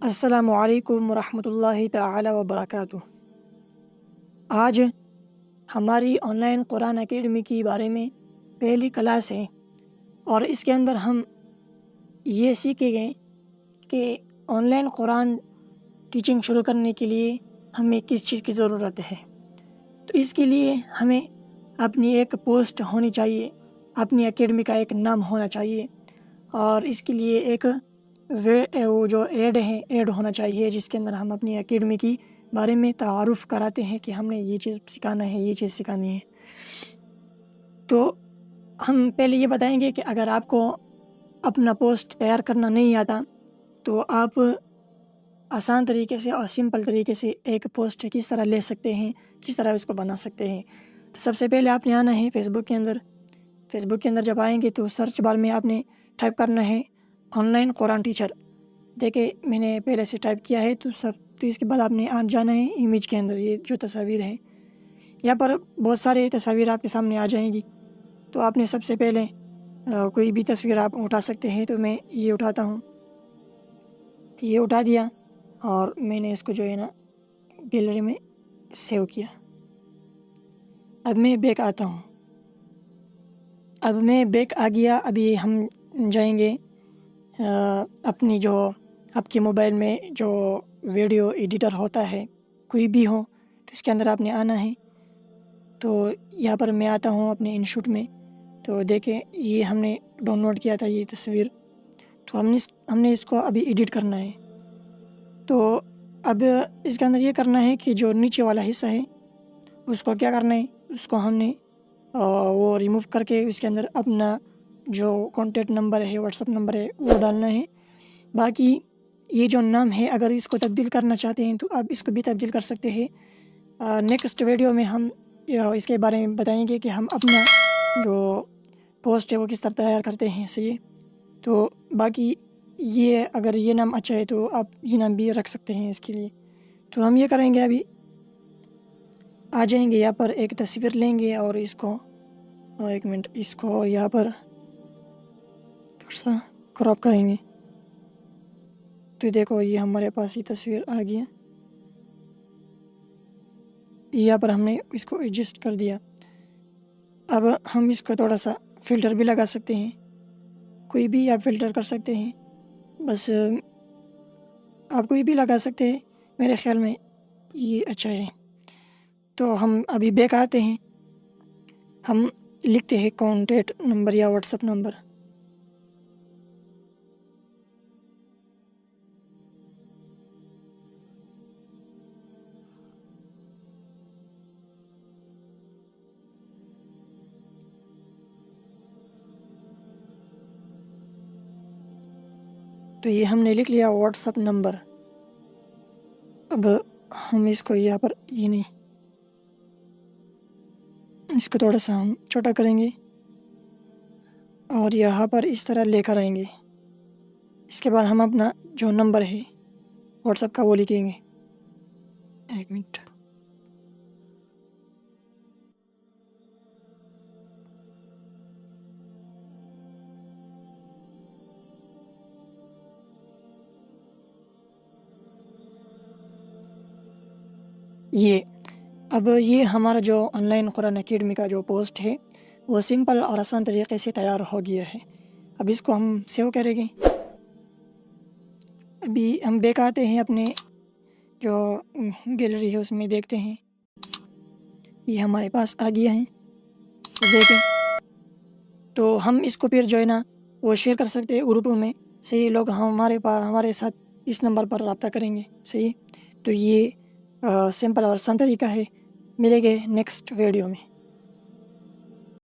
السلام علیکم ورحمۃ اللہ تعالی وبرکاتہ۔ آج ہماری آن لائن قرآن اکیڈمی کے بارے میں پہلی کلاس ہے، اور اس کے اندر ہم یہ سیکھیں گے کہ آن لائن قرآن ٹیچنگ شروع کرنے کے لیے ہمیں کس چیز کی ضرورت ہے۔ تو اس کے لیے ہمیں اپنی ایک پوسٹ ہونی چاہیے، اپنی اکیڈمی کا ایک نام ہونا چاہیے، اور اس کے لیے ایک وہ جو ایڈ ہونا چاہیے جس کے اندر ہم اپنی اکیڈمی کی بارے میں تعارف کراتے ہیں کہ ہم نے یہ چیز سکھانا ہے، یہ چیز سکھانی ہے۔ تو ہم پہلے یہ بتائیں گے کہ اگر آپ کو اپنا پوسٹ تیار کرنا نہیں آتا تو آپ آسان طریقے سے اور سمپل طریقے سے ایک پوسٹ کس طرح لے سکتے ہیں، کس طرح اس کو بنا سکتے ہیں۔ تو سب سے پہلے آپ نے آنا ہے فیس بک کے اندر جب آئیں گے تو سرچ بار میں آپ نے ٹائپ کرنا ہے آن لائن قرآن ٹیچر۔ دیکھیں میں نے پہلے سے ٹائپ کیا ہے تو اس کے بعد آپ نے جانا ہے امیج کے اندر۔ یہ جو تصاویر ہیں یہاں پر بہت سارے تصاویر آپ کے سامنے آ جائیں گی، تو آپ نے سب سے پہلے کوئی بھی تصویر آپ اٹھا سکتے ہیں۔ تو میں یہ اٹھاتا ہوں، یہ اٹھا دیا اور میں نے اس کو جو ہے نا گیلری میں سیو کیا۔ اب میں بیک آتا ہوں، اب میں بیک آ گیا۔ ابھی ہم جائیں گے اپنی جو آپ کے موبائل میں جو ویڈیو ایڈیٹر ہوتا ہے کوئی بھی ہو تو اس کے اندر آپ نے آنا ہے۔ تو یہاں پر میں آتا ہوں اپنے انشوٹ میں، تو دیکھیں یہ ہم نے ڈاؤن لوڈ کیا تھا یہ تصویر، تو ہم نے اس کو ابھی ایڈٹ کرنا ہے۔ تو اب اس کے اندر یہ کرنا ہے کہ جو نیچے والا حصہ ہے اس کو کیا کرنا ہے، اس کو ہم نے وہ ریموو کر کے اس کے اندر اپنا جو کانٹیکٹ نمبر ہے، واٹس ایپ نمبر ہے وہ ڈالنا ہے۔ باقی یہ جو نام ہے اگر اس کو تبدیل کرنا چاہتے ہیں تو آپ اس کو بھی تبدیل کر سکتے ہیں۔ نیکسٹ ویڈیو میں ہم اس کے بارے میں بتائیں گے کہ ہم اپنا جو پوسٹ ہے وہ کس طرح تیار کرتے ہیں، صحیح ہے۔ تو باقی یہ اگر یہ نام اچھا ہے تو آپ یہ نام بھی رکھ سکتے ہیں اس کے لیے۔ تو ہم یہ کریں گے، ابھی آ جائیں گے یہاں پر ایک تصویر لیں گے اور اس کو ایک منٹ اس کو یہاں پر تھوڑا سا کراپ کریں گے۔ تو دیکھو یہ ہمارے پاس یہ تصویر آ گیا، یہاں پر ہم نے اس کو ایڈجسٹ کر دیا۔ اب ہم اس کو تھوڑا سا فلٹر بھی لگا سکتے ہیں، کوئی بھی آپ فلٹر کر سکتے ہیں، بس آپ کوئی بھی لگا سکتے ہیں، میرے خیال میں یہ اچھا ہے۔ تو ہم ابھی بیک آتے ہیں، ہم لکھتے ہیں کانٹیکٹ نمبر یا واٹس ایپ نمبر۔ تو یہ ہم نے لکھ لیا واٹس ایپ نمبر۔ اب ہم اس کو یہاں پر یہ نہیں، اس کو تھوڑا سا ہم چھوٹا کریں گے اور یہاں پر اس طرح لے کر آئیں گے۔ اس کے بعد ہم اپنا جو نمبر ہے واٹس ایپ کا وہ لکھیں گے۔ ایک منٹ، اب یہ ہمارا جو آن لائن قرآن اکیڈمی کا جو پوسٹ ہے وہ سمپل اور آسان طریقے سے تیار ہو گیا ہے۔ اب اس کو ہم سیو کریں گے۔ ابھی ہم بیک آتے ہیں اپنے جو گیلری ہے اس میں، دیکھتے ہیں یہ ہمارے پاس آ گیا ہے، تو دیکھیں تو ہم اس کو پھر جو ہے نا وہ شیئر کر سکتے ہیں گروپوں میں، صحیح، لوگ ہمارے ساتھ اس نمبر پر رابطہ کریں گے، صحیح۔ تو یہ سمپل اور آسان طریقہ ہے۔ ملیں گے نیکسٹ ویڈیو میں۔